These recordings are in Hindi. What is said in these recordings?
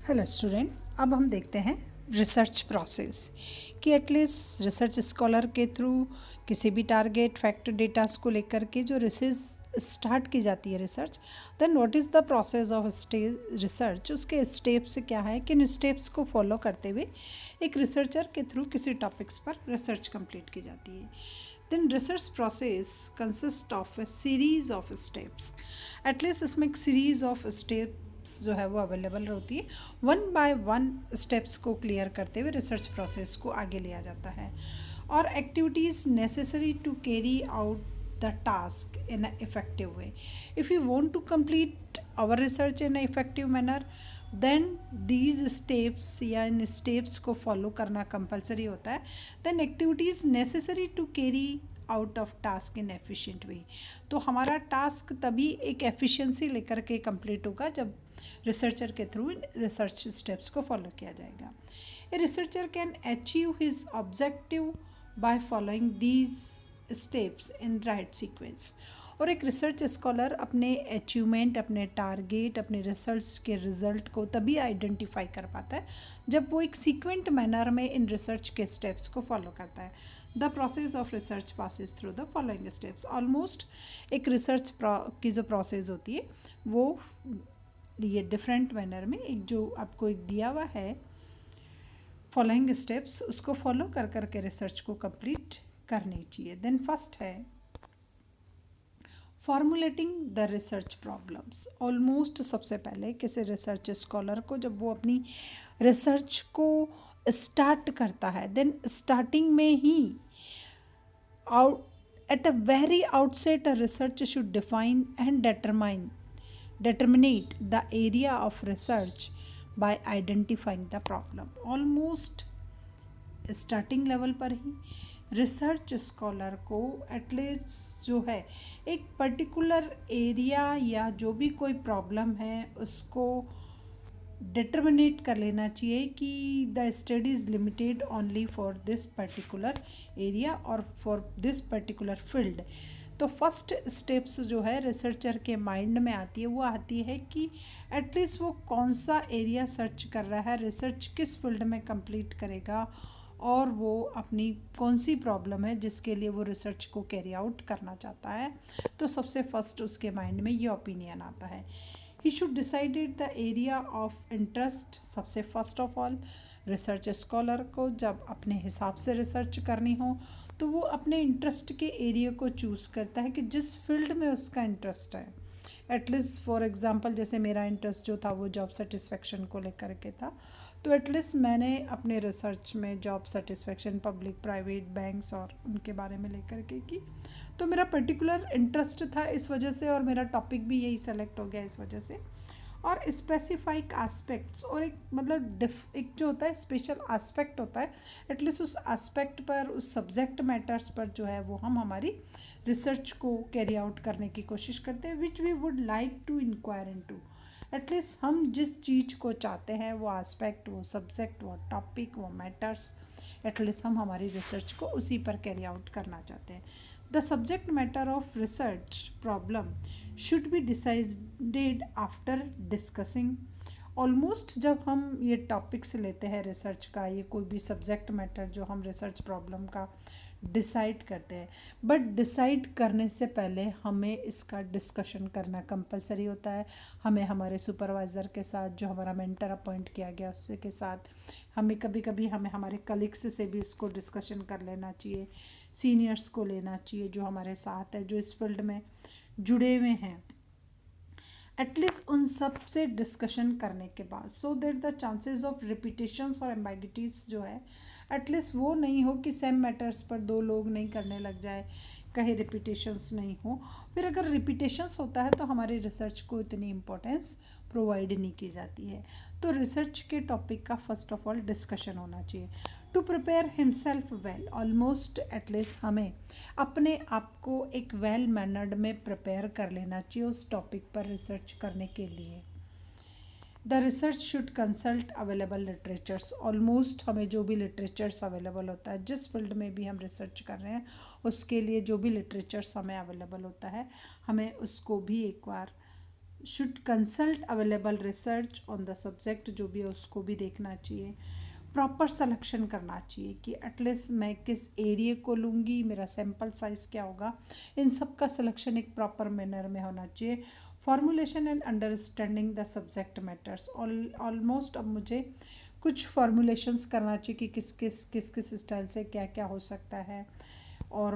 हेलो स्टूडेंट, अब हम देखते हैं रिसर्च प्रोसेस कि एटलीस्ट रिसर्च स्कॉलर के थ्रू किसी भी टारगेट फैक्ट डेटास को लेकर के जो रिसर्च स्टार्ट की जाती है research, then what is the process of research, उसके स्टेप्स क्या है, किन स्टेप्स को फॉलो करते हुए एक रिसर्चर के थ्रू किसी टॉपिक्स पर रिसर्च कंप्लीट की जाती है। Then research process consist of a series of steps, at least इसमें एक सीरीज ऑफ स्टेप्स जो है वो अवेलेबल होती है। वन बाय वन स्टेप्स को क्लियर करते हुए रिसर्च प्रोसेस को आगे लिया जाता है और activities necessary to carry out the task in a effective way. If you want to complete our research in a effective manner, then these steps या इन स्टेप्स को फॉलो करना कंपलसरी होता है। Then activities necessary to carry out of task in efficient way. तो हमारा टास्क तभी एक एफिशिएंसी लेकर के कंप्लीट होगा जब रिसर्चर के थ्रू रिसर्च स्टेप्स को फॉलो किया जाएगा। A researcher can achieve his objective by following these steps in right sequence. और एक रिसर्च स्कॉलर अपने अचीवमेंट, अपने टारगेट, अपने रिसर्च के रिजल्ट को तभी आइडेंटिफाई कर पाता है जब वो एक सीक्वेंट मैनर में इन रिसर्च के स्टेप्स को फॉलो करता है। The process of research passes through the following steps. Almost एक रिसर्च की जो प्रोसेस होती है वो ये डिफरेंट मैनर में एक जो आपको एक दिया हुआ है फॉलोइंग स्टेप्स, उसको फॉलो कर करके रिसर्च को कंप्लीट करनी चाहिए। देन फर्स्ट है formulating the research problems. Almost सबसे पहले किसी रिसर्च स्कॉलर को जब वो अपनी रिसर्च को स्टार्ट करता है, देन स्टार्टिंग में ही out at a very outset a researcher should define and determinate the area of research by identifying the problem. Almost starting level पर ही रिसर्च स्कॉलर को एटलीस्ट जो है एक पर्टिकुलर एरिया या जो भी कोई प्रॉब्लम है उसको डिटर्मिनेट कर लेना चाहिए कि the study is limited only for this particular area और फॉर दिस पर्टिकुलर फील्ड। तो फर्स्ट स्टेप्स जो है रिसर्चर के माइंड में आती है वो आती है कि एटलीस्ट वो कौन सा एरिया सर्च कर रहा है, रिसर्च किस फील्ड में कंप्लीट करेगा और वो अपनी कौन सी प्रॉब्लम है जिसके लिए वो रिसर्च को कैरी आउट करना चाहता है। तो सबसे फर्स्ट उसके माइंड में ये ओपिनियन आता है। He should decided the area of interest. सबसे first of all research scholar को जब अपने हिसाब से रिसर्च करनी हो तो वो अपने इंटरेस्ट के एरिया को चूज़ करता है कि जिस फील्ड में उसका इंटरेस्ट है। एटलीस्ट फॉर एग्जांपल जैसे मेरा इंटरेस्ट जो था वो जॉब सेटिस्फेक्शन को लेकर के था, तो एटलीस्ट मैंने अपने रिसर्च में job satisfaction public private banks और उनके बारे में लेकर के की। तो मेरा पर्टिकुलर इंटरेस्ट था इस वजह से और मेरा टॉपिक भी यही सेलेक्ट हो गया इस वजह से। और स्पेसिफाइक एस्पेक्ट्स और एक मतलब एक जो होता है स्पेशल एस्पेक्ट होता है, एटलीस्ट उस एस्पेक्ट पर, उस सब्जेक्ट मैटर्स पर जो है वो हम हमारी रिसर्च को कैरी आउट करने की कोशिश करते हैं, which we would like to inquire into. At least हम जिस चीज़ को चाहते हैं वो एस्पेक्ट, वो सब्जेक्ट, वो टॉपिक, वो मैटर्स, एटलीस्ट हम हमारी रिसर्च को उसी पर कैरी आउट करना चाहते हैं। The subject matter of research problem should be decided after discussing. Almost जब हम ये टॉपिक्स लेते हैं रिसर्च का, ये कोई भी सब्जेक्ट मैटर जो हम रिसर्च प्रॉब्लम का डिसाइड करते हैं, बट डिसाइड करने से पहले हमें इसका डिस्कशन करना कंपलसरी होता है। हमें हमारे सुपरवाइज़र के साथ, जो हमारा मेंटर अपॉइंट किया गया उससे के साथ, हमें कभी कभी हमें हमारे कलीग्स से भी इसको डिस्कशन कर लेना चाहिए, सीनियर्स को लेना चाहिए जो हमारे साथ है, जो इस फील्ड में जुड़े हुए हैं। एटलीस्ट उन सब से डिस्कशन करने के बाद सो that the chances of repetitions और एम्बिग्यूटीज जो है एटलीस्ट वो नहीं हो कि सेम मैटर्स पर दो लोग नहीं करने लग जाए, कहीं रिपीटेशंस नहीं हो। फिर अगर रिपीटेशंस होता है तो हमारी रिसर्च को इतनी इम्पोर्टेंस प्रोवाइड नहीं की जाती है। तो रिसर्च के टॉपिक का फर्स्ट ऑफ ऑल डिस्कशन होना चाहिए। To prepare himself well, almost at least हमें अपने आप को एक वेल मैनर्ड में प्रिपेयर कर लेना चाहिए उस टॉपिक पर रिसर्च करने के लिए। The research should consult available literatures. Almost हमें जो भी लिटरेचर्स अवेलेबल होता है, जिस फील्ड में भी हम रिसर्च कर रहे हैं उसके लिए जो भी लिटरेचर्स हमें अवेलेबल होता है, हमें उसको भी एक bar should consult available research on the subject, जो भी है उसको भी देखना चाहिए। प्रॉपर सिलेक्शन करना चाहिए कि एटलीस्ट मैं किस एरिया को लूँगी, मेरा सैम्पल साइज़ क्या होगा, इन सब का सिलेक्शन एक प्रॉपर मैनर में होना चाहिए। Formulation and understanding the subject matters. Almost अब मुझे कुछ फॉर्मुलेशंस करना चाहिए कि किस स्टाइल से क्या क्या हो सकता है। और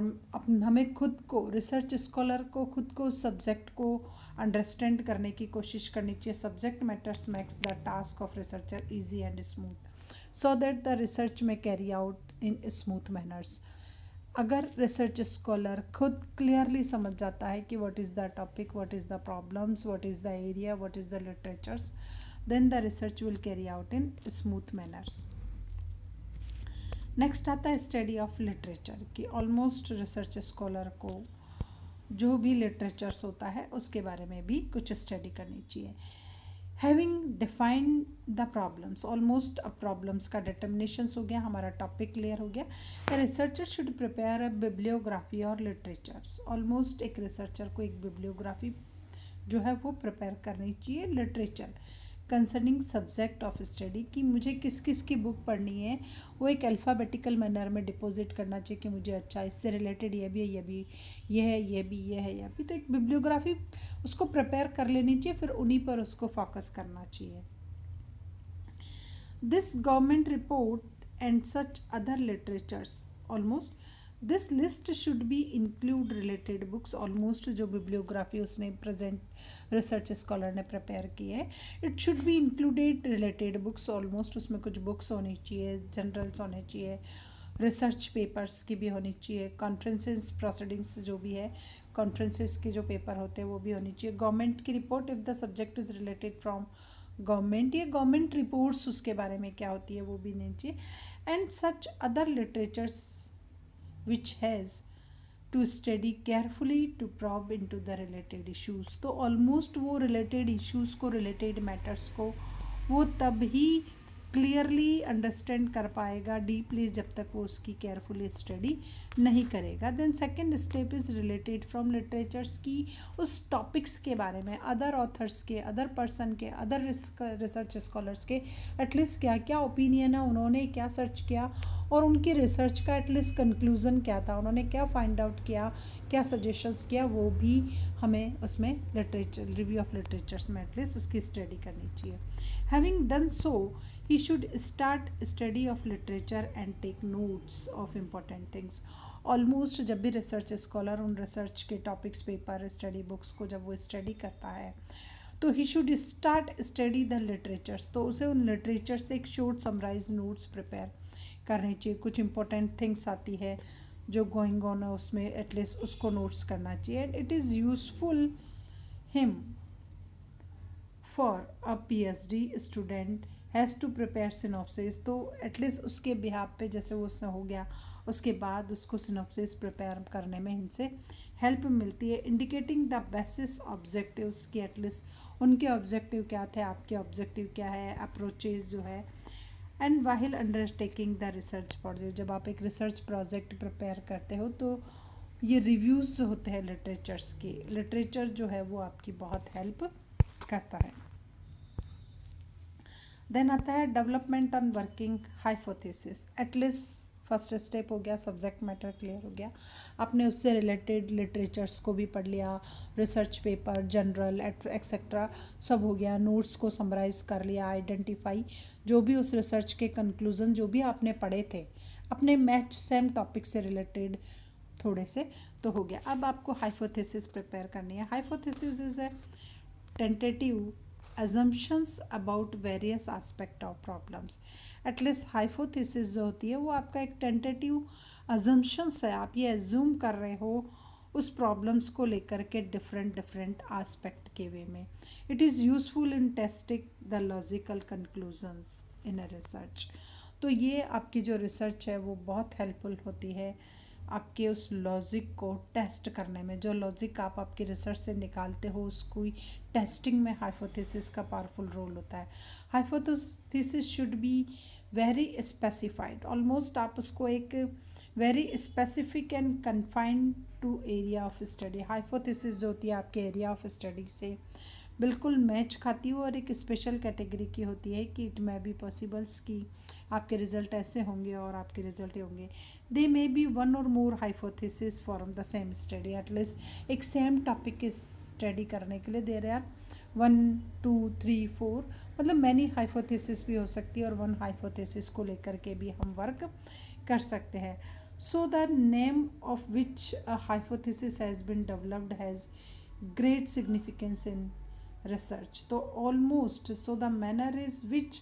हमें खुद को, रिसर्च स्कॉलर को, खुद को सब्जेक्ट को अंडरस्टैंड करने की कोशिश करनी चाहिए। Subject matters makes the task of researcher easy and smooth so that the research may carry out in smooth manners. अगर रिसर्च स्कॉलर खुद क्लियरली समझ जाता है कि what is the topic, what is the problems, what is the area, what is the literatures, then the research will carry out in smooth manners. Next आता है स्टडी ऑफ लिटरेचर कि ऑलमोस्ट रिसर्च स्कॉलर को जो भी लिटरेचर्स होता है उसके बारे में भी कुछ स्टडी करनी चाहिए। Having defined the problems, almost अब प्रॉब्लम्स का डिटर्मिनेशंस हो गया, हमारा टॉपिक क्लियर हो गया। Researcher should prepare a bibliography और लिटरेचर्स। ऑलमोस्ट एक रिसर्चर को एक बिब्लियोग्राफी जो है वो प्रिपेयर करनी चाहिए literature concerning subject of study, कि मुझे किस किस की बुक पढ़नी है, वो एक अल्फ़ाबेटिकल मैनर में डिपॉजिट करना चाहिए कि मुझे अच्छा इससे रिलेटेड ये भी है, ये भी ये है, ये भी ये है, ये भी। तो एक बिब्लियोग्राफी उसको प्रिपेयर कर लेनी चाहिए, फिर उन्हीं पर उसको फोकस करना चाहिए। This government report and such other literatures, almost this list should be include related books. Almost जो बिब्लियोग्राफी उसने प्रेजेंट रिसर्च स्कॉलर ने प्रिपेयर की है, it should be included related books. Almost उसमें कुछ बुक्स होनी चाहिए, जनरल्स होने चाहिए, रिसर्च पेपर्स की भी होनी चाहिए, कॉन्फ्रेंसेस प्रोसीडिंग्स जो भी है, कॉन्फ्रेंसेस के जो पेपर होते हैं वो भी होनी चाहिए। गवर्नमेंट की report if the subject is related from government, ये गवर्नमेंट रिपोर्ट्स उसके बारे में क्या होती है वो भी नहीं चाहिए। And such other literatures which has to study carefully to probe into the related issues। तो ऑलमोस्ट वो रिलेटेड इश्यूज़ को, रिलेटेड मैटर्स को वो तब ही क्लियरली अंडरस्टैंड कर पाएगा डीपली जब तक वो उसकी केयरफुली स्टडी नहीं करेगा। Then second step is related from literatures की उस टॉपिक्स के बारे में, अदर ऑथर्स के, अदर पर्सन के, अदर रिसर्च स्कॉलर्स के एटलीस्ट क्या क्या ओपिनियन है, उन्होंने क्या सर्च किया और उनकी रिसर्च का एटलीस्ट कंक्लूज़न क्या था, उन्होंने क्या फाइंड आउट किया, क्या सजेशंस किया, वो भी हमें उसमें लिटरेचर, रिव्यू ऑफ लिटरेचर्स में एटलीस्ट उसकी स्टडी करनी चाहिए। Having done so he should start study of literature and take notes of important things। Almost जब भी रिसर्च स्कॉलर उन रिसर्च के टॉपिक्स, पेपर, स्टडी बुक्स को जब वो स्टडी करता है तो he should start study the literatures. तो उसे उन लिटरेचर से एक शॉर्ट समराइज नोट्स प्रिपेयर करने चाहिए। कुछ इंपॉर्टेंट थिंग्स आती है जो गोइंग ऑन है उसमें, एटलीस्ट उसको नोट्स करना चाहिए। And it is useful him for a PhD student has to prepare synopsis. तो एटलीस्ट उसके बिहाफ पे जैसे वो उसने हो गया, उसके बाद उसको सिनॉप्सिस प्रिपेयर करने में इनसे हेल्प मिलती है। इंडिकेटिंग द बेसिस ऑब्जेक्टिव्स की, एटलीस्ट उनके ऑब्जेक्टिव क्या थे, आपके ऑब्जेक्टिव क्या है, अप्रोचेज जो है। And वाहिल undertaking the research project, जब आप एक रिसर्च प्रोजेक्ट प्रिपेयर करते हो तो ये रिव्यूज़ होते हैं लिटरेचर्स के, लिटरेचर जो है वो आपकी बहुत हेल्प करता है। देन आता है development on working hypothesis. At least first step हो गया, सब्जेक्ट मैटर क्लियर हो गया, आपने उससे रिलेटेड लिटरेचर्स को भी पढ़ लिया, रिसर्च पेपर, जनरल एक्सेट्रा सब हो गया, नोट्स को समराइज़ कर लिया, आइडेंटिफाई जो भी उस रिसर्च के कंक्लूजन जो भी आपने पढ़े थे अपने मैच सेम टॉपिक से रिलेटेड थोड़े से, तो हो गया। अब आपको हाइपोथेसिस प्रिपेयर करनी है। Hypothesis is a tentative assumptions about various aspect of problems। At least hypothesis जो होती है वो आपका एक टेंटेटिव assumptions है, आप ये एज्यूम कर रहे हो उस प्रॉब्लम्स को लेकर के डिफरेंट आस्पेक्ट के वे में। It is useful in testing the logical conclusions in a research. तो ये आपकी जो रिसर्च है वो बहुत हेल्पफुल होती है आपके उस लॉजिक को टेस्ट करने में। जो लॉजिक आप आपकी रिसर्च से निकालते हो उसको टेस्टिंग में हाइपोथेसिस का पावरफुल रोल होता है। Hypothesis should be very specified. Almost आप उसको एक very specific and confined to area of study. Hypothesis जो होती है आपके एरिया ऑफ स्टडी से बिल्कुल मैच खाती हो और एक स्पेशल कैटेगरी की होती है कि इट मे बी पॉसिबल्स कि आपके रिजल्ट ऐसे होंगे और आपके रिजल्ट ये होंगे. दे मे be one or more hypothesis form the same study. At least एक सेम टॉपिक की स्टडी करने के लिए दे रहे हैं 1 2 3 4, मतलब मैनी हाइपोथेसिस भी हो सकती है और वन हाइपोथेसिस को लेकर के भी हम वर्क कर सकते हैं. So the name of which a hypothesis has been developed has great significance in research. So almost, so the manner is which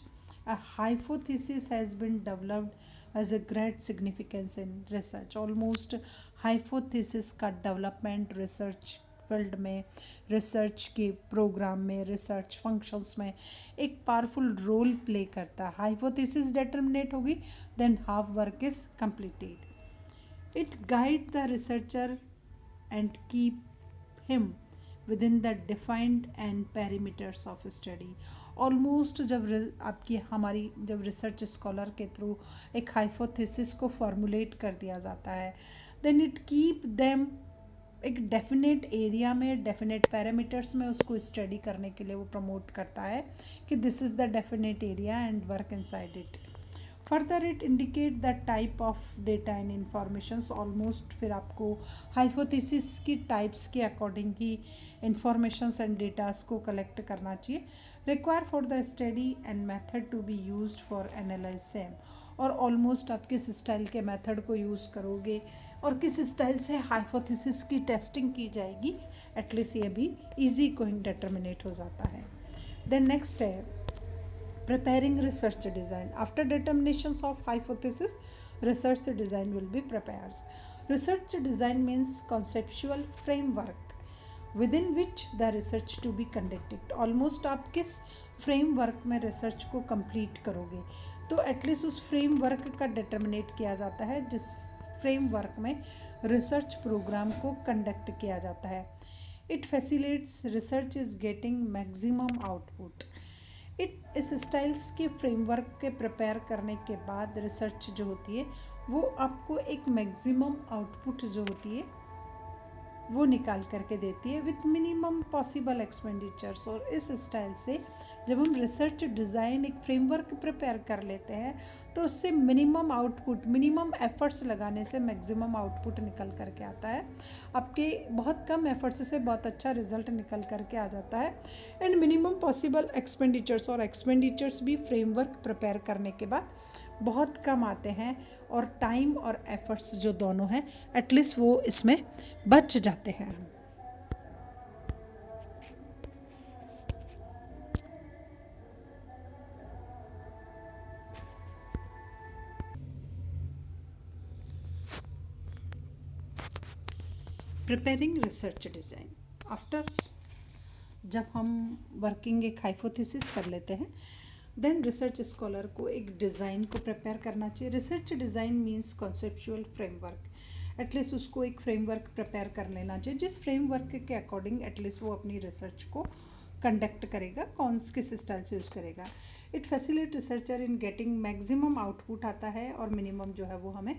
a hypothesis has been developed as a great significance in research. Almost hypothesis का development research फील्ड में, रिसर्च के प्रोग्राम में, रिसर्च फंक्शंस में एक पावरफुल रोल प्ले करता है. हाइपोथेसिस डिटर्मिनेट होगी than half work is completed. It guide the researcher and keep him within the defined and parameters of study. Almost जब आपकी हमारी जब रिसर्च स्कॉलर के थ्रू एक हाइपोथेसिस को फॉर्मुलेट कर दिया जाता है देन इट कीप देम एक डेफिनेट एरिया में, डेफिनेट पैरामीटर्स में उसको स्टडी करने के लिए वो प्रमोट करता है कि this is the definite area and work inside it. Further it indicate the type of data and informations. Almost फिर आपको हाइपोथेसिस की टाइप्स के अकॉर्डिंग ही इंफॉर्मेशंस एंड डेटास को कलेक्ट करना चाहिए. Require for the study and method to be used for analyse same. और ऑलमोस्ट आप किस स्टाइल के मेथड को यूज़ करोगे और किस स्टाइल से हाइपोथेसिस की टेस्टिंग की जाएगी, एटलीस्ट ये भी ईजी कोइंग डिटर्मिनेट हो जाता है. देन नेक्स्ट है preparing research design. After determinations of hypothesis, research design will be prepared. Research design means conceptual framework within which the research to be conducted. Almost आप किस framework में research को complete करोगे, तो एटलीस्ट उस framework का determinate किया जाता है जिस framework में research program को conduct किया जाता है. It facilitates research is getting maximum output. इस स्टाइल्स के फ्रेमवर्क के प्रिपेयर करने के बाद रिसर्च जो होती है वो आपको एक मैक्सिमम आउटपुट जो होती है वो निकाल करके देती है विथ मिनिमम पॉसिबल एक्सपेंडिचर्स. और इस स्टाइल से जब हम रिसर्च डिज़ाइन एक फ्रेमवर्क प्रिपेयर कर लेते हैं तो उससे मिनिमम आउटपुट, मिनिमम एफर्ट्स लगाने से मैक्सिमम आउटपुट निकल करके आता है. आपके बहुत कम एफर्ट्स से बहुत अच्छा रिजल्ट निकल करके आ जाता है. एंड मिनिमम पॉसिबल एक्सपेंडिचर्स, और एक्सपेंडिचर्स भी फ्रेमवर्क प्रिपेयर करने के बाद बहुत कम आते हैं और टाइम और एफर्ट्स जो दोनों हैं एटलीस्ट वो इसमें बच जाते हैं. Preparing research design. आफ्टर जब हम वर्किंग एक हाइपोथेसिस कर लेते हैं देन रिसर्च स्कॉलर को एक डिज़ाइन को प्रिपेयर करना चाहिए. Research design means conceptual framework. At least उसको एक फ्रेमवर्क प्रिपेयर कर लेना चाहिए जिस फ्रेमवर्क के अकॉर्डिंग एटलीस्ट वो अपनी रिसर्च को कंडक्ट करेगा, कौन किस स्टाइल से यूज़ करेगा. It facilitate researcher in getting maximum output आता है और मिनिमम जो है वो हमें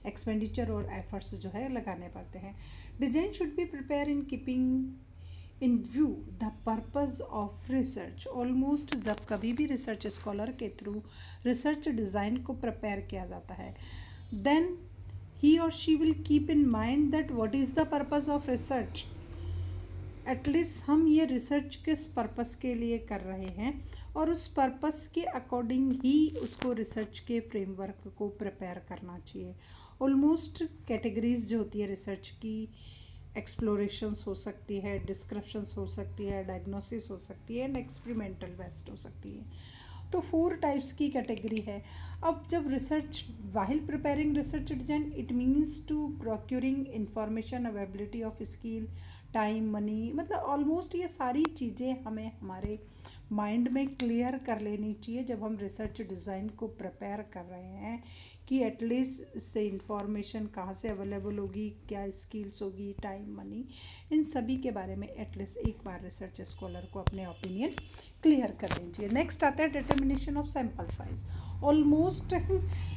एक्सपेंडिचर और एफर्ट्स जो है लगाने पड़ते हैं. Design should be prepare in keeping in view the purpose of research. Almost जब कभी भी रिसर्च स्कॉलर के थ्रू रिसर्च डिज़ाइन को प्रिपेयर किया जाता है देन ही और she will keep in mind that what is the purpose of research. At least हम ये रिसर्च किस पर्पस के लिए कर रहे हैं और उस पर्पस के अकॉर्डिंग ही उसको रिसर्च के फ्रेमवर्क को प्रिपेयर करना चाहिए. ऑलमोस्ट कैटेगरीज जो होती है रिसर्च की, एक्सप्लोरेशंस हो सकती है, डिस्क्रिप्शंस हो सकती है, डायग्नोसिस हो सकती है एंड एक्सपेरिमेंटल बेस्ड हो सकती है. तो 4 टाइप्स की कैटेगरी है. अब जब research while preparing research design it means to procuring information, availability of skill, time, money, मतलब ऑलमोस्ट ये सारी चीज़ें हमें हमारे माइंड में क्लियर कर लेनी चाहिए जब हम रिसर्च डिज़ाइन को प्रिपेयर कर रहे हैं कि एटलीस्ट इससे इंफॉर्मेशन कहाँ से अवेलेबल होगी, क्या स्किल्स होगी, टाइम, मनी, इन सभी के बारे में एटलीस्ट एक बार रिसर्च स्कॉलर को अपने ओपिनियन क्लियर कर लीजिए। नेक्स्ट आता है determination of sample size. Almost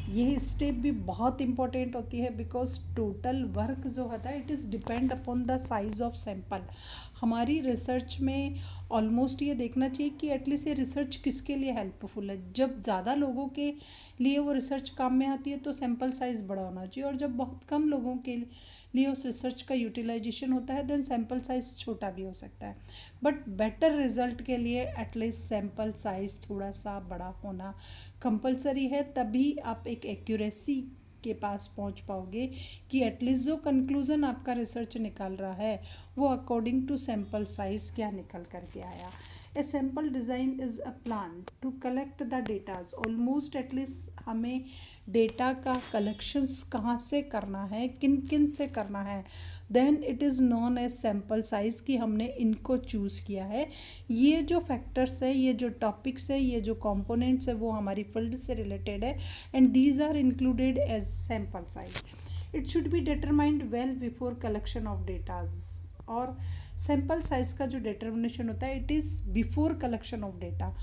ये स्टेप भी बहुत इंपॉर्टेंट होती है बिकॉज टोटल वर्क जो होता है it is depend upon the size of sample. हमारी रिसर्च में ऑलमोस्ट ये देखना चाहिए कि एटलीस्ट ये रिसर्च किसके लिए हेल्पफुल है। जब ज़्यादा लोगों के लिए वो रिसर्च काम में आती है तो सैम्पल साइज़ बड़ा होना चाहिए, और जब बहुत कम लोगों के लिए उस रिसर्च का यूटिलाइजेशन होता है देन सैम्पल साइज़ छोटा भी हो सकता है। बट बेटर रिजल्ट के लिए एटलीस्ट सैम्पल साइज़ थोड़ा सा बड़ा होना कंपलसरी है, तभी आप एक एक्यूरेसी के पास पहुंच पाओगे कि एटलीस्ट जो कंक्लूज़न आपका रिसर्च निकाल रहा है वो अकॉर्डिंग टू सैम्पल साइज क्या निकल करके आया। A sample design is a plan to collect the datas. Almost at least हमें डेटा का कलेक्शंस कहाँ से करना है, किन किन से करना है, then it is known as sample size कि हमने इनको चूज़ किया है। ये जो फैक्टर्स है, ये जो टॉपिक्स है, ये जो कंपोनेंट्स है वो हमारी फील्ड से रिलेटेड है and these are included as sample size. It should be determined well before collection of datas. और सैम्पल साइज का जो डिटर्मिनेशन होता है it is before collection of data.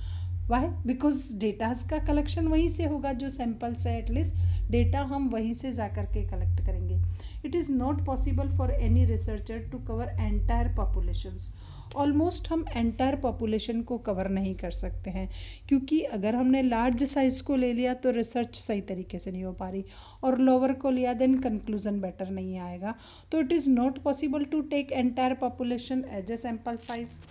Why? Because datas का कलेक्शन वहीं से होगा जो सैम्पल्स है, एटलीस्ट डेटा हम वहीं से जा कर के कलेक्ट करेंगे। It is not possible for any researcher to cover entire populations. Almost हम एंटायर पॉपुलेशन को कवर नहीं कर सकते हैं, क्योंकि अगर हमने लार्ज साइज़ को ले लिया तो रिसर्च सही तरीके से नहीं हो पा रही, और लोअर को लिया देन कंक्लूजन बेटर नहीं आएगा। तो it is not possible to take entire population as a sample size.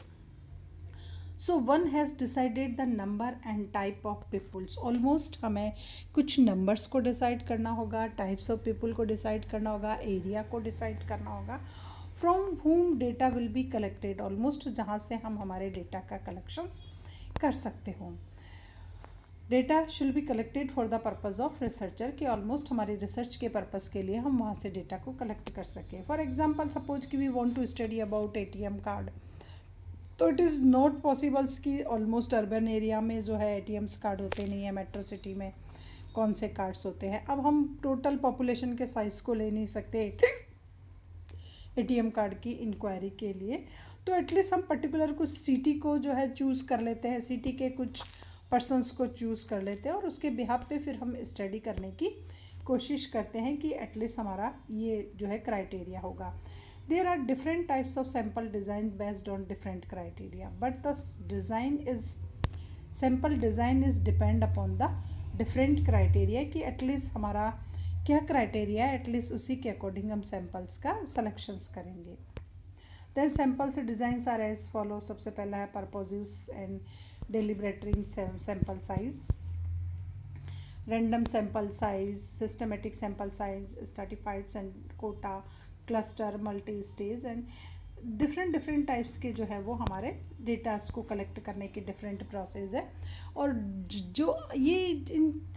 So one has decided the number and type of peoples. Almost हमें कुछ नंबर्स को डिसाइड करना होगा, टाइप्स ऑफ पीपल को डिसाइड करना होगा, एरिया को डिसाइड करना होगा, from whom data will be collected. Almost जहाँ से हम हमारे डेटा का कलेक्शंस कर सकते हो। Data शुल be collected for the purpose of researcher, कि ऑलमोस्ट हमारी रिसर्च के पर्पज़ के लिए हम वहाँ से डेटा को कलेक्ट कर सकें। फॉर एग्जाम्पल सपोज कि we want to study about ATM card, तो इट इज़ नॉट पॉसिबल्स कि ऑलमोस्ट अर्बन एरिया में जो है ATMs कार्ड होते नहीं है, मेट्रो सिटी में कौन से कार्ड्स होते हैं। अब हम टोटल पॉपुलेशन के साइज़ को ले नहीं सकते ATM कार्ड की इंक्वायरी के लिए, तो एटलीस्ट हम पर्टिकुलर कुछ सिटी को जो है चूज़ कर लेते हैं, सिटी के कुछ पर्सनस को चूज़ कर लेते हैं और उसके बिहाफ पे फिर हम स्टडी करने की कोशिश करते हैं कि एटलीस्ट हमारा ये जो है क्राइटेरिया होगा। There are different types of sample design based on different criteria, but the design is sample design is depend upon the different criteria, कि एटलीस्ट हमारा क्या क्राइटेरिया है, एटलीस्ट उसी के अकॉर्डिंग हम सैम्पल्स का सलेक्शंस करेंगे। Then samples designs are as follow. सबसे पहला है purposives and deliberating sample size, random sample size, systematic sample size, stratified and quota, cluster, multi stage and different types के जो है वो हमारे डेटास को कलेक्ट करने की डिफरेंट प्रोसेस है। और जो ये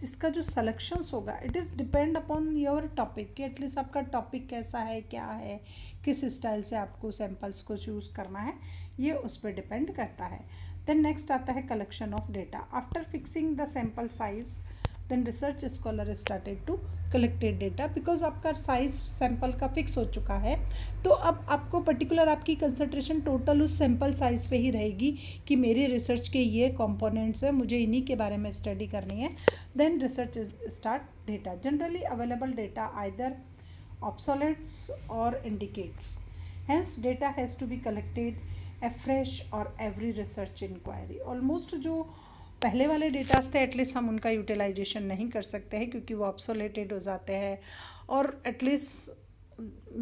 इसका जो सलेक्शंस होगा it is depend upon your topic, कि एटलीस्ट आपका टॉपिक कैसा है, क्या है, किस स्टाइल से आपको सैम्पल्स को चूज़ करना है, ये उस पर डिपेंड करता है। देन नेक्स्ट आता है collection of data. After fixing the sample size then research scholar started to collected data, because आपका साइज सैम्पल का फिक्स हो चुका है, तो अब आपको पर्टिकुलर आपकी कंसंट्रेशन टोटल उस सैम्पल साइज पे ही रहेगी कि मेरी रिसर्च के ये कंपोनेंट्स हैं, मुझे इन्हीं के बारे में स्टडी करनी है। Then research start data. Generally available data either obsoletes or indicates, hence data has to be collected afresh or every research inquiry। Almost जो पहले वाले डेटास थे एटलीस्ट हम उनका यूटिलाइजेशन नहीं कर सकते हैं क्योंकि वो ऑब्सोलेटेड हो जाते हैं, और एटलीस्ट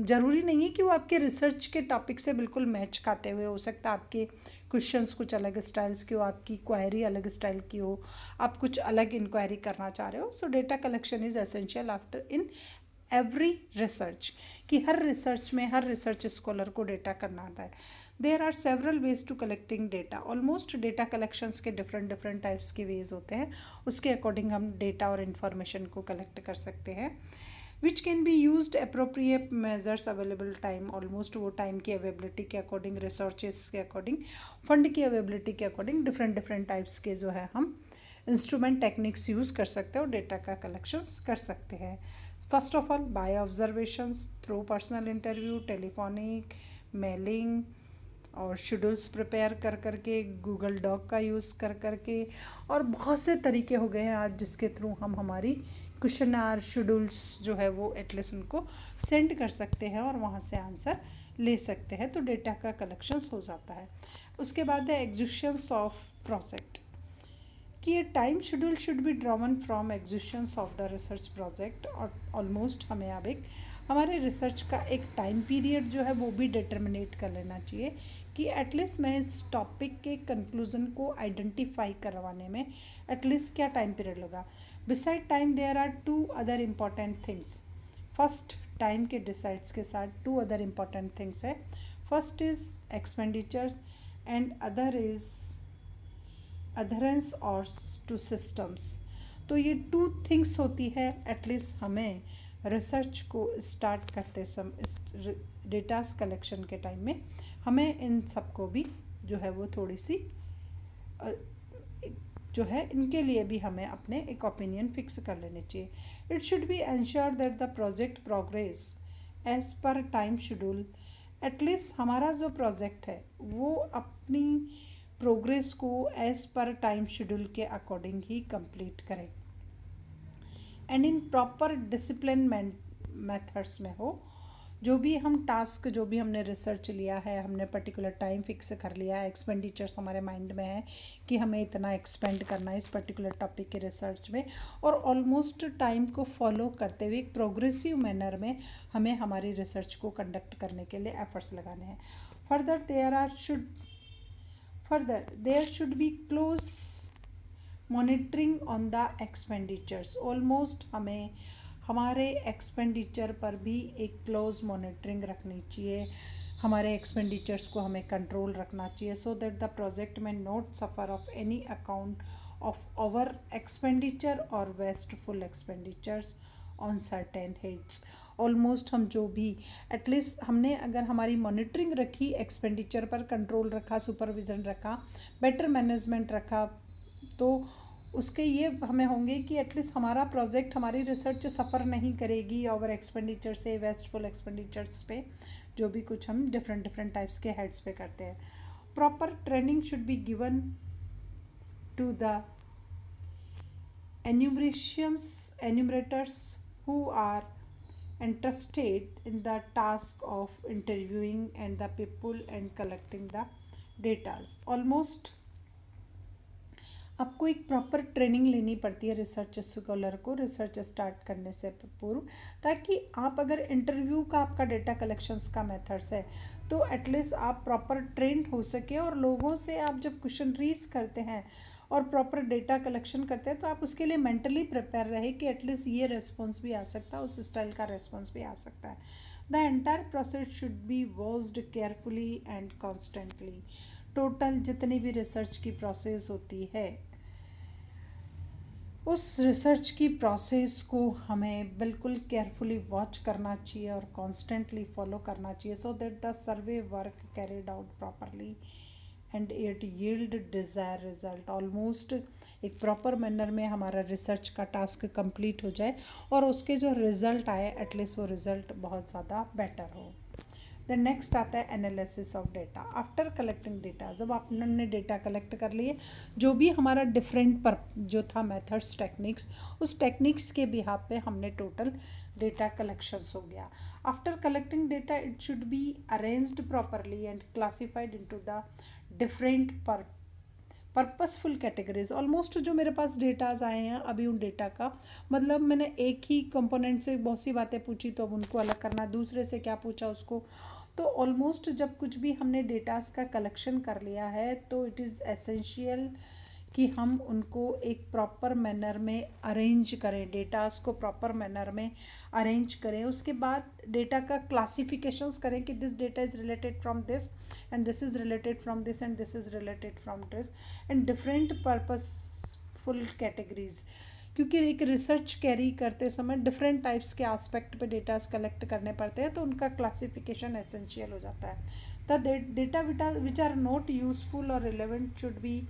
ज़रूरी नहीं है कि वो आपके रिसर्च के टॉपिक से बिल्कुल मैच खाते हुए, हो सकता है आपके क्वेश्चंस कुछ अलग स्टाइल्स की हो, आपकी क्वायरी अलग स्टाइल की हो, आप कुछ अलग इंक्वायरी करना चाह रहे हो। So data collection is essential after in every research, कि हर रिसर्च में हर रिसर्च स्कॉलर को डेटा करना आता है। There are several ways to collecting data. Almost data collections के डिफरेंट टाइप्स के वेज होते हैं, उसके अकॉर्डिंग हम डेटा और इन्फॉर्मेशन को कलेक्ट कर सकते हैं। Which can be used appropriate measures available time. Almost वो टाइम की अवेलेबिलिटी के अकॉर्डिंग, रिसोर्सेस के अकॉर्डिंग, फंड की अवेलेबिलिटी के अकॉर्डिंग डिफरेंट टाइप्स के जो है हम इंस्ट्रूमेंट टेक्निक्स यूज़ कर सकते हैं और डेटा का कलेक्शंस कर सकते हैं। First of all by observations through personal interview, telephonic, mailing और शेड्यूल्स प्रिपेयर कर करके, गूगल डॉक का यूज़ कर करके, और बहुत से तरीके हो गए हैं आज जिसके थ्रू हम हमारी क्वेश्चनर शेड्यूल्स जो है वो एटलीस्ट उनको सेंड कर सकते हैं और वहाँ से आंसर ले सकते हैं, तो डेटा का कलेक्शंस हो जाता है। उसके बाद है एग्जीक्यूशंस ऑफ प्रोजेक्ट, कि ये time schedule should be drawn from executions of the research project, और ऑलमोस्ट हमें अब एक हमारे रिसर्च का एक टाइम पीरियड जो है वो भी डिटर्मिनेट कर लेना चाहिए कि एटलीस्ट मैं इस टॉपिक के कंक्लूजन को आइडेंटिफाई करवाने में एटलीस्ट क्या टाइम पीरियड लगा। Beside time there are two other important things. First, time के डिसाइड्स के साथ टू अदर इम्पॉर्टेंट थिंग्स है। First is expenditures and other is adherence और टू सिस्टम्स। तो ये टू थिंग्स होती है एटलीस्ट हमें रिसर्च को स्टार्ट करते समय, डेटास कलेक्शन के टाइम में हमें इन सबको भी जो है वो थोड़ी सी जो है इनके लिए भी हमें अपने एक ओपिनियन फिक्स कर लेने चाहिए। It should be ensure that the project progress as per time schedule. At least हमारा जो प्रोजेक्ट है वो अपनी प्रोग्रेस को एज पर टाइम शेड्यूल के अकॉर्डिंग ही कंप्लीट करें and in proper discipline methods में हो। जो भी हम टास्क, जो भी हमने रिसर्च लिया है, हमने पर्टिकुलर टाइम फिक्स कर लिया है, एक्सपेंडिचर्स हमारे माइंड में है कि हमें इतना एक्सपेंड करना है इस पर्टिकुलर टॉपिक के रिसर्च में, और ऑलमोस्ट टाइम को फॉलो करते हुए एक प्रोग्रेसिव मैनर में हमें हमारी रिसर्च को कंडक्ट करने के लिए एफर्ट्स लगाने हैं। Further, there should be close monitoring on the expenditures. Almost हमें हमारे एक्सपेंडिचर पर भी एक क्लोज मॉनिटरिंग रखनी चाहिए, हमारे एक्सपेंडिचर्स को हमें कंट्रोल रखना चाहिए, so that the project may not suffer of any account of over expenditure or wasteful expenditures on certain heads. Almost हम जो भी एटलीस्ट हमने अगर हमारी मॉनिटरिंग रखी, एक्सपेंडिचर पर कंट्रोल रखा, सुपरविज़न रखा, बेटर मैनेजमेंट रखा, तो उसके ये हमें होंगे कि एटलीस्ट हमारा प्रोजेक्ट, हमारी रिसर्च सफ़र नहीं करेगी ओवर एक्सपेंडिचर से, वेस्टफुल एक्सपेंडिचर्स पे, जो भी कुछ हम डिफरेंट टाइप्स के हेड्स पे करते हैं। Proper training should be given to the enumerators who are entrusted in the task of interviewing and the people and collecting the data. Almost आपको एक प्रॉपर ट्रेनिंग लेनी पड़ती है रिसर्च स्कॉलर को रिसर्च स्टार्ट करने से पूर्व, ताकि आप अगर इंटरव्यू का आपका डेटा कलेक्शंस का मेथड्स है तो एटलीस्ट आप प्रॉपर ट्रेंड हो सके, और लोगों से आप जब क्वेश्चन रीज करते हैं और प्रॉपर डेटा कलेक्शन करते हैं तो आप उसके लिए मेंटली प्रिपेयर रहे कि एटलीस्ट ये रेस्पॉन्स भी आ सकता है, उस स्टाइल का रेस्पॉन्स भी आ सकता है। The entire process should be watched carefully and constantly. Total जितनी भी रिसर्च की प्रोसेस होती है उस रिसर्च की प्रोसेस को हमें बिल्कुल केयरफुली वॉच करना चाहिए और कॉन्स्टेंटली फॉलो करना चाहिए, so that the survey work carried out properly and it yield desire result. Almost एक प्रॉपर मैनर में हमारा रिसर्च का टास्क कंप्लीट हो जाए और उसके जो रिज़ल्ट आए एटलीस्ट वो रिज़ल्ट बहुत ज़्यादा बेटर हो। देन नेक्स्ट आता है analysis of data. After collecting data, जब आपने डेटा कलेक्ट कर लिए, जो भी हमारा डिफरेंट पर जो था मेथड्स, टेक्निक्स, उस टेक्निक्स के बिहाफ पे हमने टोटल डेटा कलेक्शंस हो गया। After collecting data it should be arranged properly and classified into the different purposeful categories. Almost जो मेरे पास डेटाज आए हैं अभी, उन डेटा का मतलब मैंने एक ही कंपोनेंट से बहुत सी बातें पूछी तो अब उनको अलग करना, दूसरे से क्या पूछा उसको, तो ऑलमोस्ट जब कुछ भी हमने डेटास का कलेक्शन कर लिया है तो इट इज़ एसेंशियल कि हम उनको एक प्रॉपर मैनर में अरेंज करें, डेटास को प्रॉपर मैनर में अरेंज करें। उसके बाद डेटा का क्लासिफिकेशंस करें कि this data is related from this and this is related from this and this is related from this and different purposeful categories. क्योंकि एक रिसर्च कैरी करते समय डिफरेंट टाइप्स के आस्पेक्ट पे डेटास कलेक्ट करने पड़ते हैं तो उनका क्लासिफिकेशन एसेंशियल हो जाता है। The data which are not useful और रिलेवेंट शुड बी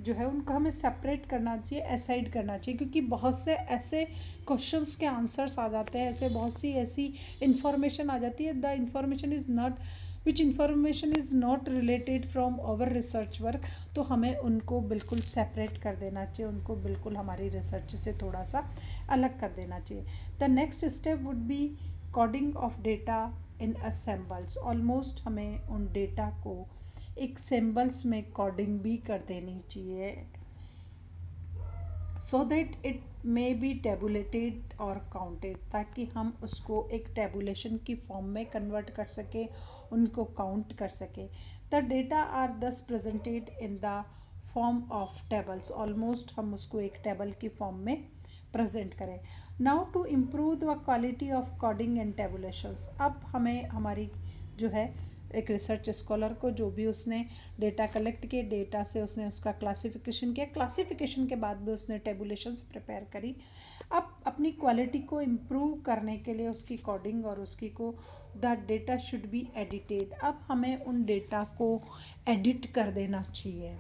जो है उनको हमें सेपरेट करना चाहिए, असाइड करना चाहिए, क्योंकि बहुत से ऐसे क्वेश्चंस के आंसर्स आ जाते हैं, ऐसे बहुत सी ऐसी इंफॉर्मेशन आ जाती है, the information is not which information is not related from our research work, तो हमें उनको बिल्कुल सेपरेट कर देना चाहिए, उनको बिल्कुल हमारी रिसर्च से थोड़ा सा अलग कर देना चाहिए। The next step would be coding of data in a symbols. Almost हमें उन डेटा को एक सिंबल्स में कोडिंग भी कर देनी चाहिए, so that it may be tabulated और काउंटेड, ताकि हम उसको एक टेबुलेशन की फॉर्म में कन्वर्ट कर सकें, उनको काउंट कर सकें। The data are thus presented in the form of tables. Almost हम उसको एक टेबल की फॉर्म में प्रेजेंट करें। Now to improve the quality of coding and tabulations. अब हमें हमारी जो है एक रिसर्च स्कॉलर को, जो भी उसने डेटा कलेक्ट किए, डेटा से उसने उसका क्लासिफिकेशन किया, क्लासिफिकेशन के बाद भी उसने टेबुलेशंस प्रिपेयर करी। अब अपनी क्वालिटी को इम्प्रूव करने के लिए उसकी कोडिंग और उसकी को the data should be edited. अब हमें उन डेटा को एडिट कर देना चाहिए।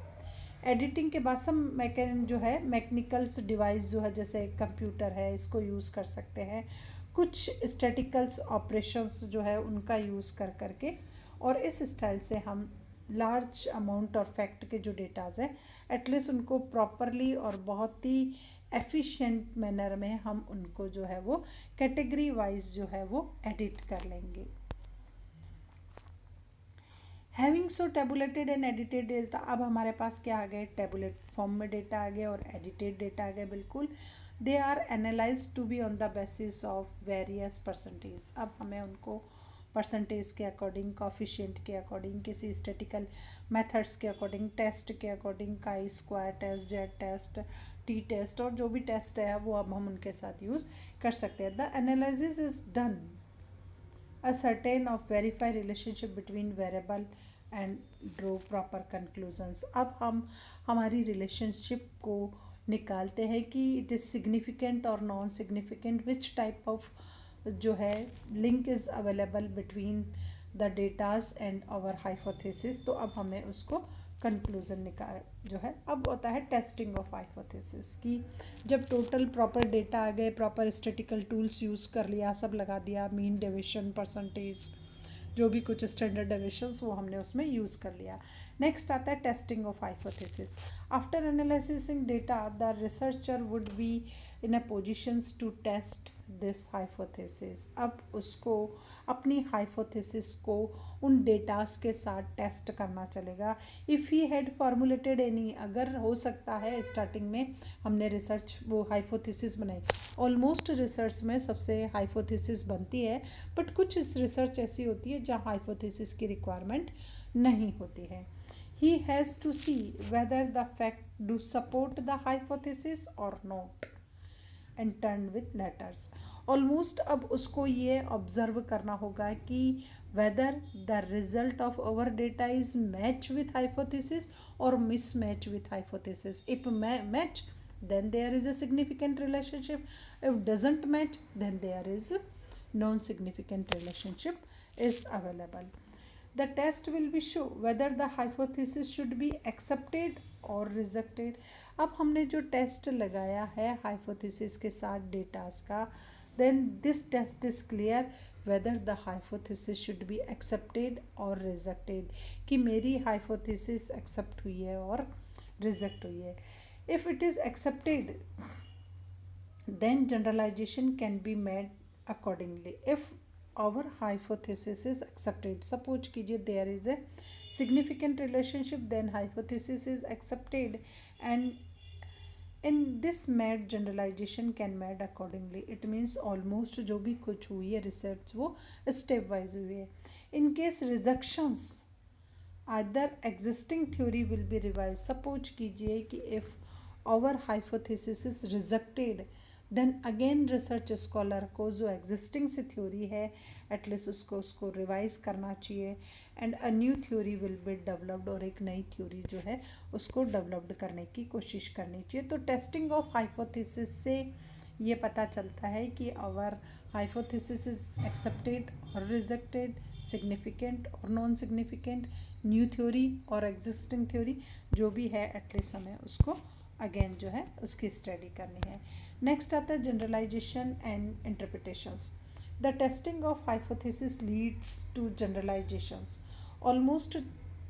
एडिटिंग के बाद सब जो है मैकेनिकल्स डिवाइस जो है, जैसे कंप्यूटर है, इसको यूज़ कर सकते हैं, कुछ स्टैटिकल्स ऑपरेशंस जो है उनका यूज़ कर करके, और इस स्टाइल से हम लार्ज अमाउंट और फैक्ट के जो डेटाज है एटलीस्ट उनको प्रॉपरली और बहुत ही एफिशिएंट मैनर में हम उनको जो है वो कैटेगरी वाइज जो है वो एडिट कर लेंगे। Having so tabulated and edited data, अब हमारे पास क्या आ गए, टेबुलेट फॉर्म में डेटा आ गया और एडिटेड डेटा आ गया। बिल्कुल they are analyse to be on the basis of various percentage. अब हमें उनको परसेंटेज के अकॉर्डिंग, कॉफिशिएंट के अकॉर्डिंग, किसी स्टेटिकल मेथड्स के अकॉर्डिंग, टेस्ट के according, chi square test, Z test, T test, और जो भी टेस्ट है वो अब हम उनके साथ यूज़ कर सकते हैं। The analysis is done ascertain of verify relationship between variable and draw proper conclusions। अब हम हमारी रिलेशनशिप को निकालते हैं कि इट इज़ सिग्निफिकेंट और non significant, which type of जो है link is available between the datas and our hypothesis. तो अब हमें उसको कंक्लूजन निकाल जो है, अब होता है टेस्टिंग ऑफ हाइपोथेसिस की, जब टोटल प्रॉपर डेटा आ गए, प्रॉपर स्टैटिकल टूल्स यूज़ कर लिया, सब लगा दिया, मीन डेविएशन, परसेंटेज, जो भी कुछ स्टैंडर्ड डेविएशंस वो हमने उसमें यूज़ कर लिया। नेक्स्ट आता है testing of hypothesis. After analysing data the researcher would be in a positions to test this hypothesis. अब उसको अपनी हाइपोथेसिस को उन डेटास के साथ टेस्ट करना चलेगा। If he had formulated any, अगर हो सकता है स्टार्टिंग में हमने रिसर्च वो हाइपोथेसिस बनाई, ऑलमोस्ट रिसर्च में सबसे हाइपोथेसिस बनती है, बट कुछ रिसर्च ऐसी होती है जहाँ हाइपोथेसिस की रिक्वायरमेंट नहीं होती है। He has to see whether the fact do support the hypothesis or not and turn with letters. Almost अब उसको ये ऑब्जर्व करना होगा कि whether the result of our data is match with hypothesis or mismatch with hypothesis. If match then there is a significant relationship, if doesn't match then there is non significant relationship is available. The test will be show whether the hypothesis should be accepted और रिजेक्टेड। अब हमने जो टेस्ट लगाया है हाइपोथेसिस के साथ डेटास का, then this test is clear whether the hypothesis should be accepted और रिजेक्टेड, कि मेरी हाइपोथेसिस एक्सेप्ट हुई है और रिजेक्ट हुई है। If it is accepted then generalization can be made accordingly। if our hypothesis is accepted, suppose कीजिए there is a significant relationship, then hypothesis is accepted and in this made generalization can made accordingly। it means almost जो भी कुछ हुई है रिसर्च वो स्टेप वाइज हुई है। in case rejections either existing theory will be revised। suppose कीजिए कि if our hypothesis is rejected then again research scholar को जो एग्जिस्टिंग सी थ्योरी है एटलीस्ट उसको रिवाइज करना चाहिए and a new theory will be developed, और एक नई थ्योरी जो है उसको डेवलप्ड करने की कोशिश करनी चाहिए। तो टेस्टिंग ऑफ हाइपोथेसिस से ये पता चलता है कि आवर हाइपोथेसिस इज एक्सेप्टेड और रिजेक्टेड, सिग्निफिकेंट और नॉन सिग्निफिकेंट, न्यू थ्योरी और एग्जिस्टिंग थ्योरी, जो भी है एटलीस्ट हमें उसको अगेन जो है उसकी स्टडी करनी है। नेक्स्ट आता है generalization and interpretations. The testing of hypothesis leads to generalizations. Almost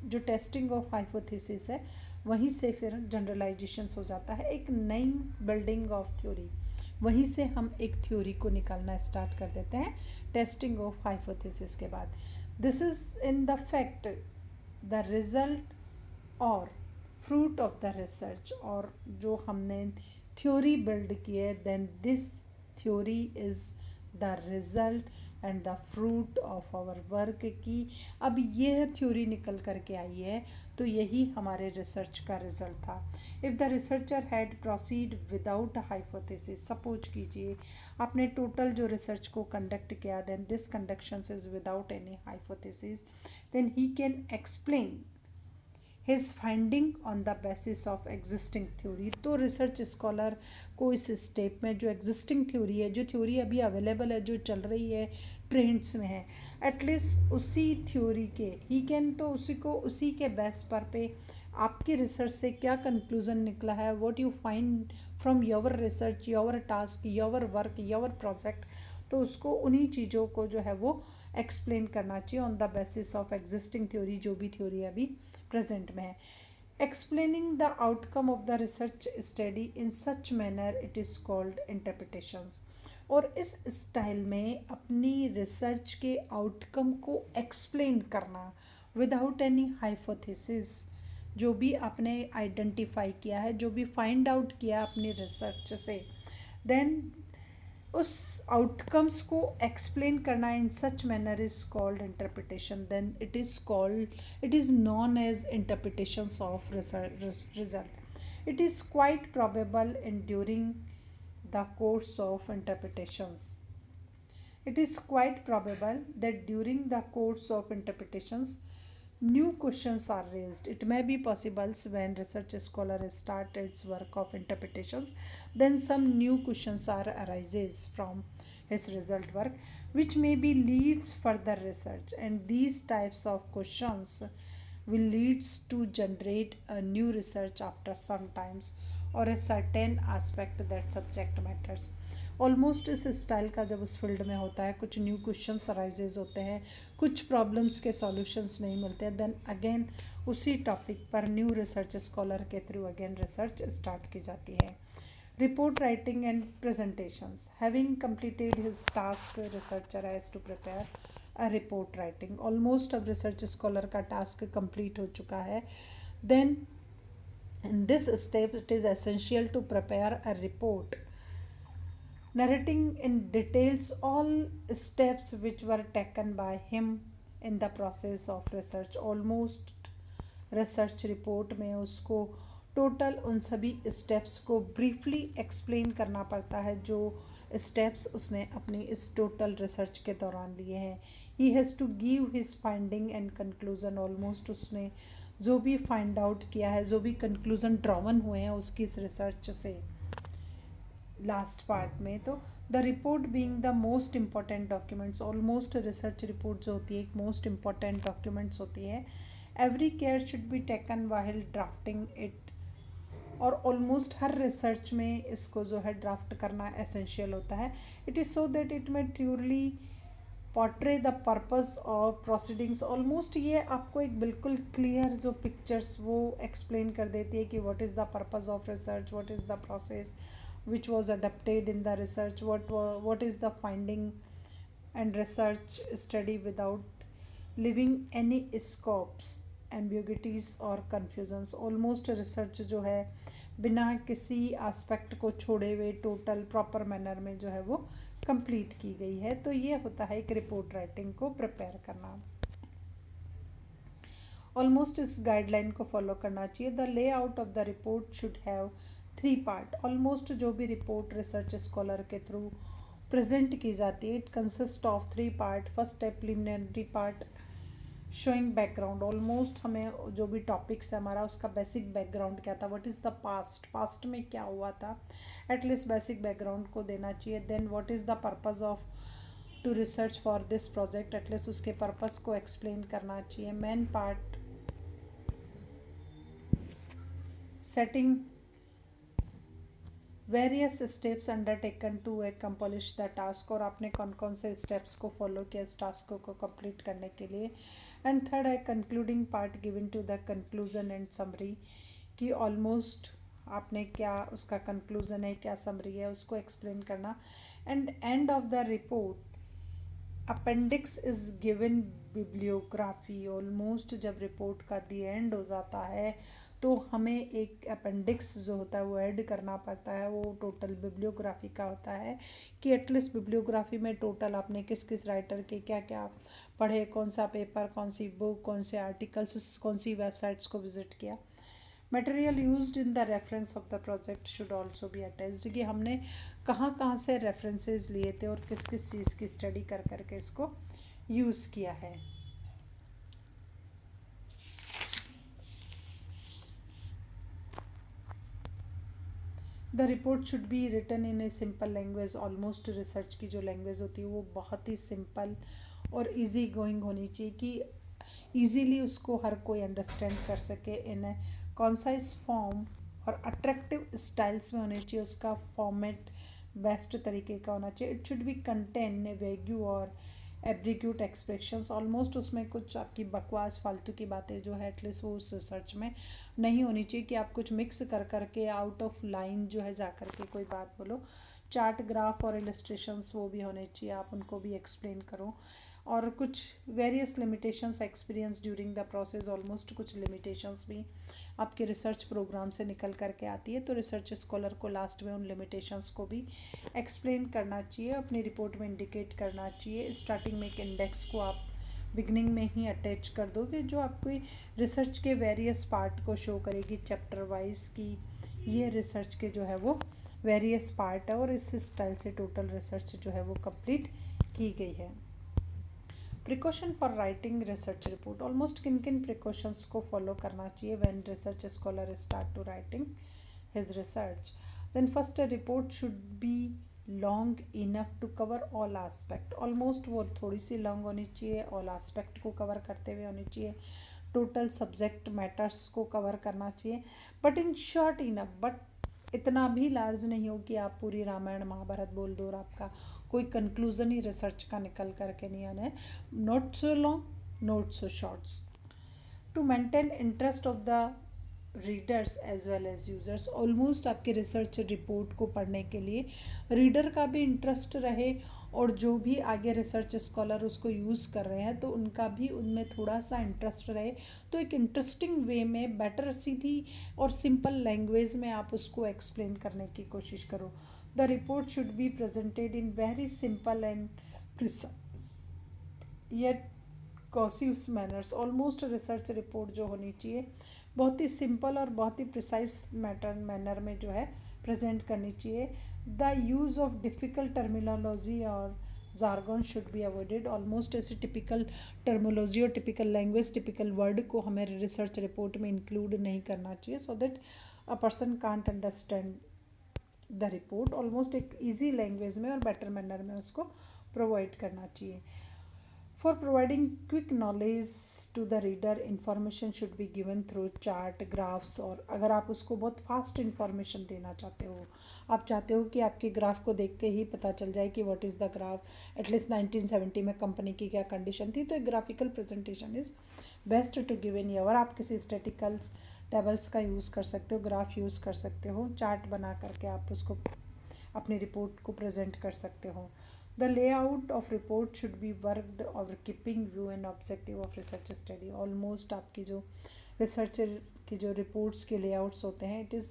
जो टेस्टिंग ऑफ हाइपोथेसिस है वहीं से फिर जनरलाइजेशंस हो जाता है, एक नई बिल्डिंग ऑफ थ्योरी, वहीं से हम एक थ्योरी को निकालना स्टार्ट कर देते हैं टेस्टिंग ऑफ हाइपोथेसिस के बाद। This is in the fact the result और फ्रूट ऑफ द रिसर्च, और जो हमने थ्योरी बिल्ड की है then this theory is the result and the fruit of our work की अब यह थ्योरी निकल करके आई है तो यही हमारे रिसर्च का रिजल्ट था। If the researcher had proceed without a hypothesis, suppose कीजिए आपने टोटल जो रिसर्च को कंडक्ट किया then this conduction is without any hypothesis, then he can explain his finding on the basis of existing theory. तो रिसर्च स्कॉलर को इस स्टेप में जो एग्जिस्टिंग थ्योरी है, जो थ्योरी अभी अवेलेबल है, जो चल रही है, ट्रेंड्स में है, एटलीस्ट उसी थ्योरी के ही कैन, तो उसी को उसी के बेस पर पे आपकी रिसर्च से क्या कंक्लूजन निकला है, what you find from your research, your task, your work, your project, तो उसको उन्हीं चीज़ों को जो है वो एक्सप्लेन करना चाहिए on the basis of existing theory, जो भी थ्योरी अभी प्रेजेंट में है। Explaining the outcome of the research study in such manner it is called interpretations. और इस स्टाइल में अपनी रिसर्च के आउटकम को एक्सप्लेन करना विदाउट एनी हाइपोथेसिस, जो भी आपने आइडेंटिफाई किया है, जो भी फाइंड आउट किया अपनी रिसर्च से, देन उस आउटकम्स को एक्सप्लेन करना in such manner is called interpretation, then it is known as interpretations of result. It is quite probable in during the course of interpretations, it is quite probable that during the course of interpretations new questions are raised. It may be possible when research scholar start its work of interpretations, then some new questions are arises from his result work, which may be leads further research, and these types of questions will leads to generate a new research after some times or a certain aspect that subject matters. Almost इस स्टाइल का जब उस फील्ड में होता है, कुछ न्यू क्वेश्चंस अराइजेज होते हैं, कुछ प्रॉब्लम्स के सॉल्यूशंस नहीं मिलते हैं, देन अगेन उसी टॉपिक पर न्यू रिसर्च स्कॉलर के थ्रू अगेन रिसर्च स्टार्ट की जाती है। Report writing and presentations. Having completed his task researcher has to prepare a report writing. Almost अब रिसर्च स्कॉलर का टास्क कंप्लीट हो चुका है, then in this step it is essential to prepare a report narrating in details all steps which were taken by him in the process of research. almost research report में उसको टोटल उन सभी स्टेप्स को ब्रीफली एक्सप्लेन करना पड़ता है जो स्टेप्स उसने अपनी इस टोटल रिसर्च के दौरान लिए हैं। He has to give his finding and conclusion. Almost उसने जो भी फाइंड आउट किया है, जो भी कंक्लूजन ड्रॉवन हुए हैं उसकी इस रिसर्च से लास्ट पार्ट में, तो the report being the most important documents. Almost research report जो होती है एक मोस्ट इम्पॉर्टेंट डॉक्यूमेंट्स होती है। Every care should be taken while drafting it, और ऑलमोस्ट हर रिसर्च में इसको जो है ड्राफ्ट करना एसेंशियल होता है। It is so that it may truly portray the purpose of proceedings. Almost ये आपको एक बिल्कुल क्लियर जो पिक्चर्स वो एक्सप्लेन कर देती है कि what is the purpose of research, what is the process which was adopted in the research, what is the finding and research study without leaving any scopes, ambiguities or confusions. almost research जो है बिना किसी aspect को छोड़े हुए टोटल प्रॉपर मैनर में जो है वो कंप्लीट की गई है। तो ये होता है एक रिपोर्ट राइटिंग को प्रिपेयर करना। ऑलमोस्ट इस गाइडलाइन को फॉलो करना चाहिए। The layout of the report should have 3 part. Almost जो भी रिपोर्ट रिसर्च स्कॉलर के थ्रू प्रेजेंट की जाती है it consist of 3 part. First है preliminary part, showing background, almost हमें जो भी टॉपिक्स है हमारा उसका बेसिक बैकग्राउंड क्या था, what is the past, past में क्या हुआ था, एटलीस्ट बेसिक बैकग्राउंड को देना चाहिए. Then what is the purpose of to research for this project, at least उसके पर्पस को एक्सप्लेन करना चाहिए. Main part setting various steps undertaken to accomplish the task, और आपने कौन कौन से स्टेप्स को फॉलो किया इस टास्क को कंप्लीट करने के लिए. एंड थर्ड है concluding part given to the conclusion and summary, कि ऑलमोस्ट आपने क्या उसका कंक्लूजन है, क्या समरी है, उसको एक्सप्लेन करना. And end of the report appendix is given bibliography, almost जब रिपोर्ट का दी एंड हो जाता है तो हमें एक अपेंडिक्स जो होता है वो ऐड करना पड़ता है. वो टोटल बिब्लियोग्राफी का होता है कि एटलीस्ट बिब्लियोग्राफी में टोटल आपने किस किस राइटर के क्या क्या पढ़े, कौन सा पेपर, कौन सी बुक, कौन से आर्टिकल्स, कौन सी वेबसाइट्स को विजिट किया. Material used in the reference of the project should also be attached, कि हमने कहाँ कहाँ से रेफरेंसेस लिए थे और किस किस चीज़ की स्टडी कर करके इसको यूज़ किया है. The report should be written in a simple language, almost research की जो लैंग्वेज होती है वो बहुत ही सिंपल और इजी गोइंग होनी चाहिए, कि ईजीली उसको हर कोई अंडरस्टैंड कर सके. इन ए कॉन्साइज फॉर्म और अट्रैक्टिव स्टाइल्स में होनी चाहिए, उसका फॉर्मेट बेस्ट तरीके का होना चाहिए. It should be contain a vague or एब्रीक्यूट एक्सप्रेशंस, ऑलमोस्ट उसमें कुछ आपकी बकवास फालतू की बातें जो है एटलीस्ट वो उस रिसर्च में नहीं होनी चाहिए, कि आप कुछ मिक्स कर करके आउट ऑफ लाइन जो है जा कर के कोई बात बोलो. चार्ट, ग्राफ और इलस्ट्रेशंस वो भी होने चाहिए, आप उनको भी एक्सप्लेन करो. और कुछ various limitations experience during the process, almost कुछ लिमिटेशंस भी आपके रिसर्च प्रोग्राम से निकल करके आती है, तो रिसर्च स्कॉलर को लास्ट में उन लिमिटेशंस को भी एक्सप्लेन करना चाहिए, अपनी रिपोर्ट में इंडिकेट करना चाहिए. स्टार्टिंग में एक इंडेक्स को आप बिगनिंग में ही अटैच कर दोगे जो आपको रिसर्च के वेरियस पार्ट को शो करेगी चैप्टर वाइज, की ये रिसर्च के जो है वो वेरियस पार्ट है और इस स्टाइल से टोटल रिसर्च जो है वो कंप्लीट की गई है. Precaution for writing research report, almost किन किन प्रिकॉशंस को फॉलो करना चाहिए when research scholar start to writing his research. Then first report should be long enough to cover all aspect, almost वो थोड़ी सी लॉन्ग होनी चाहिए, ऑल आस्पेक्ट को कवर करते हुए होनी चाहिए, टोटल सब्जेक्ट मैटर्स को कवर करना चाहिए, but in short enough, but इतना भी लार्ज नहीं हो कि आप पूरी रामायण महाभारत बोल दो और आपका कोई कंक्लूजन ही रिसर्च का निकल करके नहीं आना है. Not so long, not so shorts, to maintain interest of the readers as well as users, almost आपके रिसर्च रिपोर्ट को पढ़ने के लिए रीडर का भी इंटरेस्ट रहे और जो भी आगे रिसर्च स्कॉलर उसको यूज़ कर रहे हैं तो उनका भी उनमें थोड़ा सा इंटरेस्ट रहे. तो एक इंटरेस्टिंग वे में बेटर सीधी और सिंपल लैंग्वेज में आप उसको एक्सप्लेन करने की कोशिश करो. The report should be presented in very simple and precise yet concise manners, almost research report जो होनी चाहिए बहुत ही सिंपल और बहुत ही प्रिसाइज मैनर में जो है प्रेजेंट करनी चाहिए. The use of difficult terminology or jargon should be avoided, almost ऐसी टिपिकल टर्मोलॉजी और टिपिकल लैंग्वेज, टिपिकल वर्ड को हमें रिसर्च रिपोर्ट में इंक्लूड नहीं करना चाहिए, so that a person can't understand the report. Almost एक ईजी लैंग्वेज में और बेटर मैनर में उसको प्रोवाइड करना चाहिए. For providing quick knowledge to the reader, information should be given through chart, graphs, और अगर आप उसको बहुत फास्ट इन्फॉर्मेशन देना चाहते हो, आप चाहते हो कि आपके ग्राफ को देख के ही पता चल जाए कि what is the graph, at least 1970 में कंपनी की क्या कंडीशन थी, तो एक graphical presentation is best to give in year. आप किसी स्टेटिकल्स टेबल्स का यूज़ कर सकते हो, ग्राफ यूज़ कर सकते हो, चार्ट बना करके आप उसको अपनी रिपोर्ट को प्रेजेंट कर सकते हो. The layout of report should be worked over keeping view and objective of research study. Almost आपकी जो रिसर्चर की जो रिपोर्ट्स के लेआउट्स होते हैं it is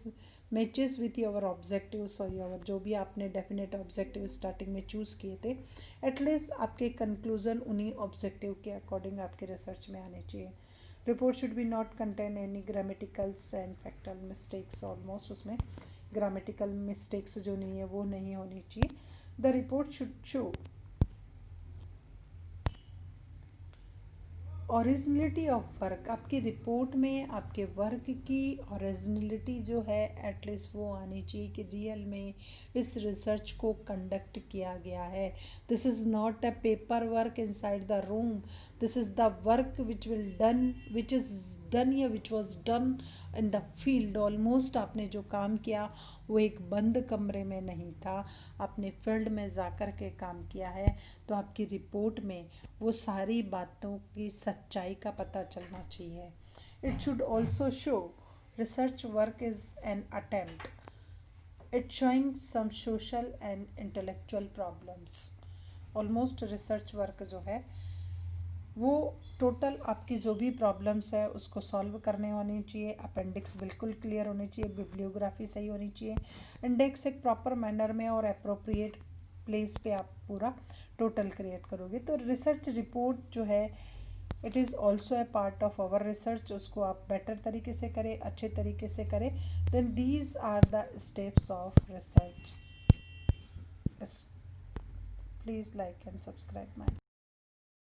matches with your objectives और योर जो भी आपने डेफिनेट ऑब्जेक्टिव स्टार्टिंग में चूज़ किए थे, एटलीस्ट आपके कंक्लूजन उन्हीं ऑब्जेक्टिव के अकॉर्डिंग आपके रिसर्च में आने चाहिए. Report should be not contain any grammaticals and factual mistakes, almost उसमें ग्रामेटिकल मिस्टेक्स जो नहीं है वो नहीं होनी चाहिए. The report should show originality of work, आपकी रिपोर्ट में आपके वर्क की ओरिजिनलिटी जो है एटलीस्ट वो आनी चाहिए कि रियल में इस रिसर्च को कंडक्ट किया गया है. This is not a paper work inside the room, this is the work which is done या which was done in the field. Almost आपने जो काम किया वो एक बंद कमरे में नहीं था, आपने फील्ड में जा कर के काम किया है. तो आपकी रिपोर्ट में वो सारी बातों की सच्चाई का पता चलना चाहिए. It should also show research work is an attempt, it showing some social and intellectual problems. Almost research work जो है वो टोटल आपकी जो भी प्रॉब्लम्स है उसको सॉल्व करने होनी चाहिए. अपेंडिक्स बिल्कुल क्लियर होनी चाहिए, बिब्लियोग्राफी सही होनी चाहिए, इंडेक्स एक प्रॉपर मैनर में और अप्रोप्रिएट प्लेस पे आप पूरा टोटल क्रिएट करोगे. तो रिसर्च रिपोर्ट जो है it is also a part of our research. उसको आप बेटर तरीके से करें, अच्छे तरीके से करें. Then these are the steps of research. Please like and subscribe my